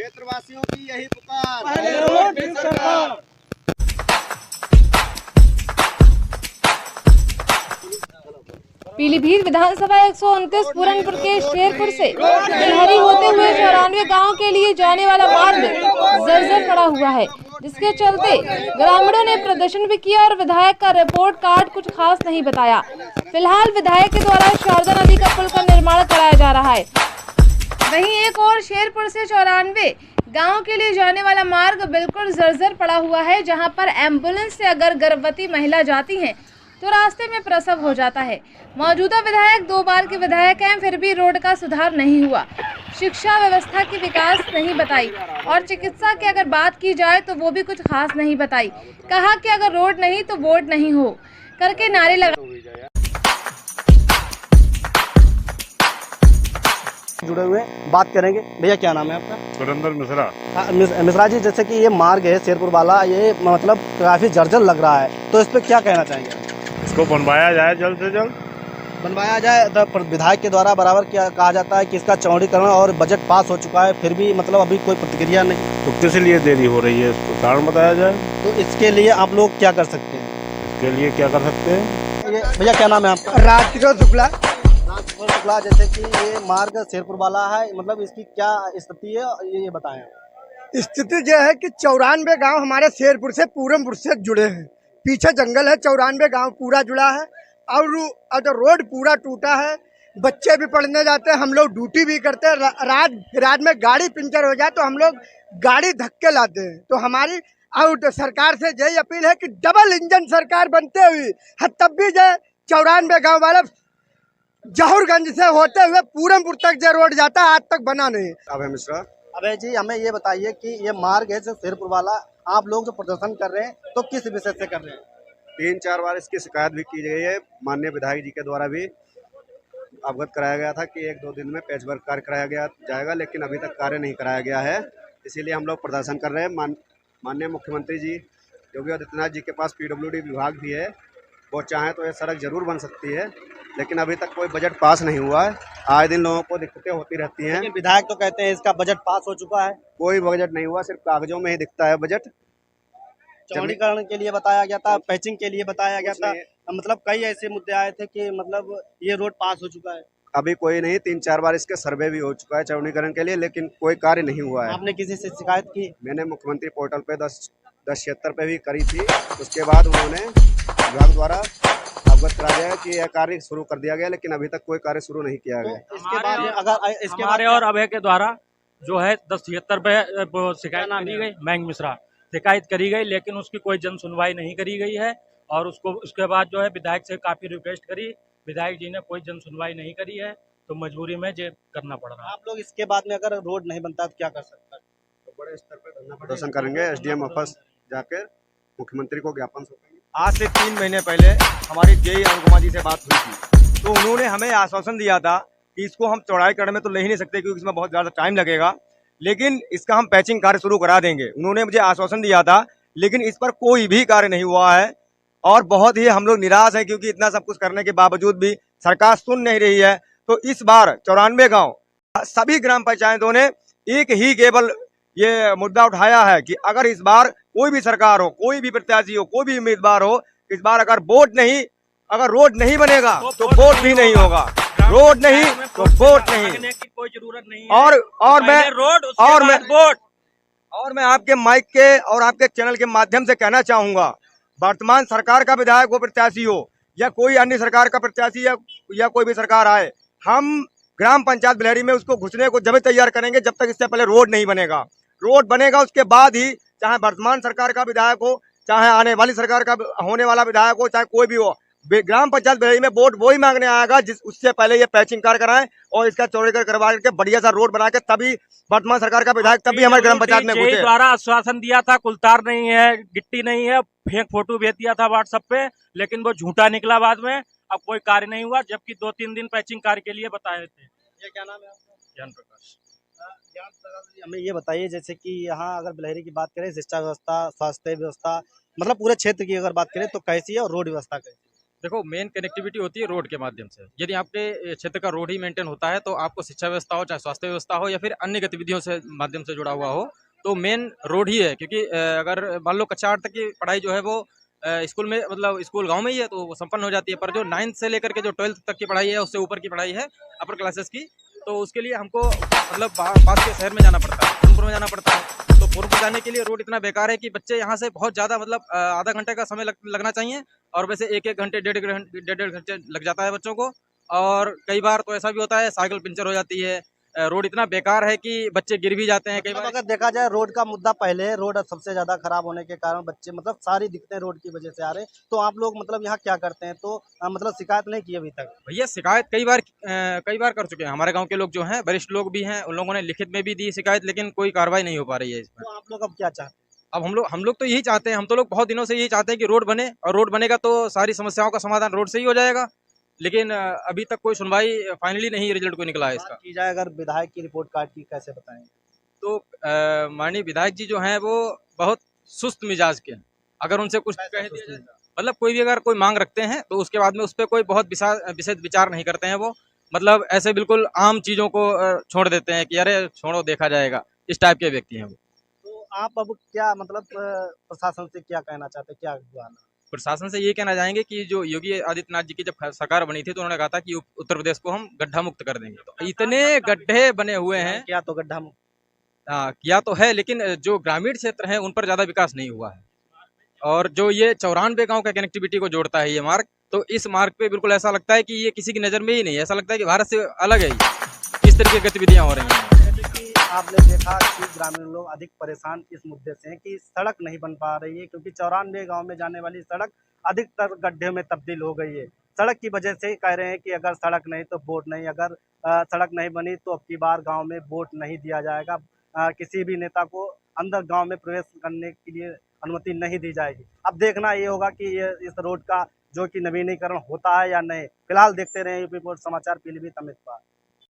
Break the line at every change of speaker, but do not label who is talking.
क्षेत्रवासियों की यही पुकार,
पहले रोड फिर सरकार।
पीलीभीत विधानसभा 129 पूरनपुर के शेरपुर से बिलहरी होते हुए 94 गांव के लिए जाने वाला मार्ग जर्जर पड़ा हुआ है, जिसके चलते ग्रामीणों ने प्रदर्शन भी किया और विधायक का रिपोर्ट कार्ड कुछ खास नहीं बताया। फिलहाल विधायक के द्वारा शारदा नदी का पुल का निर्माण कराया जा रहा है। वहीं एक और शेरपुर से 94 गांव के लिए जाने वाला मार्ग बिल्कुल जर्जर पड़ा हुआ है, जहां पर एम्बुलेंस से अगर गर्भवती महिला जाती हैं तो रास्ते में प्रसव हो जाता है। मौजूदा विधायक 2 बार के विधायक हैं, फिर भी रोड का सुधार नहीं हुआ। शिक्षा व्यवस्था की विकास नहीं बताई और चिकित्सा की अगर बात की जाए तो वो भी कुछ खास नहीं बताई। कहा कि अगर रोड नहीं तो वोट नहीं हो करके नारे लगा।
जुड़े हुए बात करेंगे। भैया क्या नाम है आपका?
सुरेंद्र मिश्रा।
मिश्रा जी, जैसे कि ये मार्ग है शेरपुर वाला, ये मतलब काफी जर्जर लग रहा है, तो इस पे क्या कहना चाहेंगे?
इसको बनवाया जाए जल्द से जल्द।
बनवाया जाए। तो विधायक के द्वारा बराबर क्या कहा जाता है कि इसका चौड़ीकरण और बजट पास हो चुका है, फिर भी मतलब अभी कोई प्रतिक्रिया नहीं।
तो किस लिए देरी हो रही है, इसको कारण बताया जाए।
तो इसके लिए आप लोग क्या कर सकते हैं?
इसके लिए क्या कर सकते हैं?
भैया क्या नाम है आपका?
राजकिशोर शुक्ला।
राजकिशोर शुक्ला, जैसे कि ये मार्ग शेरपुर वाला है, मतलब इसकी क्या स्थिति है ये बताएं।
स्थिति यह है कि 94 गांव हमारे शेरपुर से पूरनपुर से जुड़े हैं। पीछे जंगल है, 94 गांव पूरा जुड़ा है और रोड पूरा टूटा है। बच्चे भी पढ़ने जाते हैं, हम लोग ड्यूटी भी करते हैं। रात में गाड़ी पंचर हो जाए तो हम लोग गाड़ी धक्के लाते हैं। तो हमारी आउट सरकार से यही अपील है कि डबल इंजन सरकार बनते हुए तब भी जो 94 गाँव वाले जहूरगंज से होते हुए पूरनपुर तक जो रोड जाता है आज तक बना नहीं।
अभय मिश्रा। अभय जी, हमें ये बताइए कि ये मार्ग है जो शेरपुर वाला, आप लोग जो प्रदर्शन कर रहे हैं तो किस विषय से कर रहे हैं?
3-4 बार इसकी शिकायत भी की गई है। माननीय विधायक जी के द्वारा भी अवगत कराया गया था कि 1-2 दिन में पैचवर्क कार्य कराया गया जाएगा, लेकिन अभी तक कार्य नहीं कराया गया है। इसीलिए हम लोग प्रदर्शन कर रहे हैं। माननीय मुख्यमंत्री जी योगी आदित्यनाथ जी के पास PWD विभाग भी है, वो चाहें तो ये सड़क जरूर बन सकती है, लेकिन अभी तक कोई बजट पास नहीं हुआ है। आए दिन लोगों को दिक्कतें होती रहती हैं।
विधायक तो कहते हैं इसका बजट पास हो चुका है।
कोई बजट नहीं हुआ, सिर्फ कागजों में ही दिखता है बजट।
चौड़ीकरण के लिए बताया गया था, पैचिंग के लिए बताया गया था, मतलब कई ऐसे मुद्दे आए थे कि मतलब ये रोड पास हो चुका है।
अभी कोई नहीं, 3-4 बार इसके सर्वे भी हो चुका है चौड़ीकरण के लिए, लेकिन कोई कार्य नहीं हुआ है।
आपने किसी से शिकायत की?
मैंने मुख्यमंत्री पोर्टल पे 1076 पे भी करी थी। उसके बाद उन्होंने विभाग द्वारा अवगत कराया है कि यह कार्य शुरू कर दिया गया, लेकिन अभी तक कोई कार्य शुरू नहीं किया गया।
इसके बाद अगर इसके
हमारे और अभय के द्वारा जो है 1076 पे शिकायत करी गई, मैंग मिश्रा शिकायत करी गई, लेकिन उसकी कोई जन सुनवाई नहीं करी गई है। और उसके बाद जो है विधायक से काफी रिक्वेस्ट करी, विधायक जी ने कोई जन सुनवाई नहीं करी है, तो मजबूरी में ये करना पड़ रहा है।
आप लोग इसके बाद में अगर रोड नहीं बनता तो क्या कर सकते हैं?
तो बड़े स्तर पर धरना प्रदर्शन करेंगे, SDM ऑफिस जाकर मुख्यमंत्री को ज्ञापन सौंपेंगे।
आज से 3 महीने पहले हमारी जेई अनुपमा जी से बात हुई थी, तो उन्होंने हमें आश्वासन दिया था कि इसको हम चौड़ाई करने में तो ले ही नहीं सकते क्योंकि इसमें बहुत ज़्यादा टाइम लगेगा, लेकिन इसका हम पैचिंग कार्य शुरू करा देंगे। उन्होंने मुझे आश्वासन दिया था, लेकिन इस पर कोई भी कार्य नहीं हुआ है और बहुत ही हम लोग निराश हैं, क्योंकि इतना सब कुछ करने के बावजूद भी सरकार सुन नहीं रही है। तो इस बार 94 गाँव सभी ग्राम पंचायतों ने एक ही केवल ये मुद्दा उठाया है कि अगर इस बार कोई भी सरकार हो, कोई भी प्रत्याशी हो, कोई भी उम्मीदवार हो, इस बार अगर रोड नहीं बनेगा तो वोट भी नहीं होगा। रोड नहीं तो वोट नहीं।
कोई जरूरत नहीं
और मैं आपके माइक के और आपके चैनल के माध्यम से कहना चाहूंगा, वर्तमान सरकार का विधायक हो, प्रत्याशी हो, या कोई अन्य सरकार का प्रत्याशी या कोई भी सरकार आए, हम ग्राम पंचायत बिलहरी में उसको घुसने को जब तैयार करेंगे जब तक इससे पहले रोड नहीं बनेगा। रोड बनेगा उसके बाद ही, चाहे वर्तमान सरकार का विधायक हो, चाहे आने वाली सरकार का होने वाला विधायक हो, चाहे कोई भी हो, ग्राम पंचायत बिलहरी में वोट वही मांगने आएगा जिस उससे पहले ये पैचिंग कार्य कराएं और इसका चौड़ीकरण करवा के बढ़िया सा रोड बना के तभी वर्तमान सरकार का विधायक तभी हमारे ग्राम पंचायत में घुसे।
द्वारा आश्वासन दिया था, कुलतार नहीं है, गिट्टी नहीं है, फेक फोटो भेज दिया था व्हाट्सएप पे, लेकिन वो झूठा निकला बाद में। अब कोई कार्य नहीं हुआ, जबकि 2-3 दिन पैचिंग कार्य के लिए बताए थे।
ये क्या नाम है आपका?
ज्ञान प्रकाश।
हमें ये बताइए, जैसे कि यहाँ अगर बिलहरी की बात करें, शिक्षा व्यवस्था, स्वास्थ्य व्यवस्था, मतलब पूरे क्षेत्र की अगर बात करें तो कैसी है और रोड व्यवस्था कैसी है?
देखो, मेन कनेक्टिविटी होती है रोड के माध्यम से। यदि आपके क्षेत्र का रोड ही मेंटेन होता है तो आपको शिक्षा व्यवस्था हो, चाहे स्वास्थ्य व्यवस्था हो या फिर अन्य गतिविधियों से माध्यम से जुड़ा हुआ हो, तो मेन रोड ही है। क्योंकि अगर मान लो कक्षा 8 तक की पढ़ाई जो है वो स्कूल में, मतलब स्कूल गांव में ही है तो वो संपन्न हो जाती है, पर जो 9th से लेकर के जो 12th तक की पढ़ाई है, उससे ऊपर की पढ़ाई है अपर क्लासेस की, तो उसके लिए हमको मतलब पास के शहर में जाना पड़ता है, पूर्णपुर में जाना पड़ता है। तो पूर्णपुर जाने के लिए रोड इतना बेकार है कि बच्चे यहाँ से बहुत ज़्यादा, मतलब आधा घंटे का समय लगना चाहिए, और वैसे एक घंटे, डेढ़ घंटे लग जाता है बच्चों को। और कई बार तो ऐसा भी होता है साइकिल पंचर हो जाती है। रोड इतना बेकार है कि बच्चे गिर भी जाते हैं कई
मतलब
बार।
अगर देखा जाए रोड का मुद्दा पहले है, रोड सबसे ज्यादा खराब होने के कारण बच्चे मतलब सारी दिक्कतें रोड की वजह से आ रहे हैं। तो आप लोग मतलब यहाँ क्या करते हैं? तो मतलब शिकायत नहीं की अभी तक?
भैया शिकायत कई बार कर चुके हैं। हमारे गांव के लोग जो हैं, वरिष्ठ लोग भी हैं, उन लोगों ने लिखित में भी दी शिकायत, लेकिन कोई कार्रवाई नहीं हो पा रही है इसमें।
तो आप लोग अब क्या चाहते हैं?
अब हम लोग तो यही चाहते हैं, हम तो लोग बहुत दिनों से यही चाहते हैं कि रोड बने, और रोड बनेगा तो सारी समस्याओं का समाधान रोड से ही हो जाएगा। लेकिन अभी तक कोई सुनवाई फाइनली नहीं, रिजल्ट कोई निकला है इसका।
बात की जाए अगर विधायक की रिपोर्ट कार्ड की, कैसे बताएंगे?
तो माननीय विधायक जी जो हैं वो बहुत सुस्त मिजाज के हैं। अगर उनसे कुछ कह दिया जाए, मतलब कोई भी अगर कोई मांग रखते हैं तो उसके बाद में उस पर कोई बहुत विशेष विचार नहीं करते हैं वो। मतलब ऐसे बिल्कुल आम चीज़ों को छोड़ देते हैं कि अरे छोड़ो, देखा जाएगा, इस टाइप के व्यक्ति हैं वो।
तो आप अब क्या मतलब प्रशासन से क्या कहना चाहते हैं, क्या हुआ?
प्रशासन से ये कहना चाहेंगे कि जो योगी आदित्यनाथ जी की जब सरकार बनी थी तो उन्होंने कहा था कि उत्तर प्रदेश को हम गड्ढा मुक्त कर देंगे। तो इतने गड्ढे बने हुए हैं,
क्या तो गड्ढा
किया तो है, लेकिन जो ग्रामीण क्षेत्र हैं उन पर ज़्यादा विकास नहीं हुआ है। और जो ये 94 गांव का कनेक्टिविटी को जोड़ता है ये मार्ग, तो इस मार्ग पे बिल्कुल ऐसा लगता है कि ये किसी की नज़र में ही नहीं है। ऐसा लगता है कि भारत से अलग है ये। इस तरह की गतिविधियाँ हो रही हैं।
जैसे कि आपने देखा कि ग्रामीण लोग अधिक परेशान इस मुद्दे से हैं कि सड़क नहीं बन पा रही है, क्योंकि 94 गांव में जाने वाली सड़क अधिकतर गड्ढे में तब्दील हो गई है। सड़क की वजह से कह रहे हैं कि अगर सड़क नहीं तो वोट नहीं, अगर सड़क नहीं बनी तो अब की बार गांव में वोट नहीं दिया जाएगा, किसी भी नेता को अंदर गांव में प्रवेश करने के लिए अनुमति नहीं दी जाएगी। अब देखना ये होगा कि ये इस रोड का जो कि नवीनीकरण होता है या नहीं। फिलहाल देखते रहे यूपी बोर्ड समाचार, पीलीभीत, अमित पाल।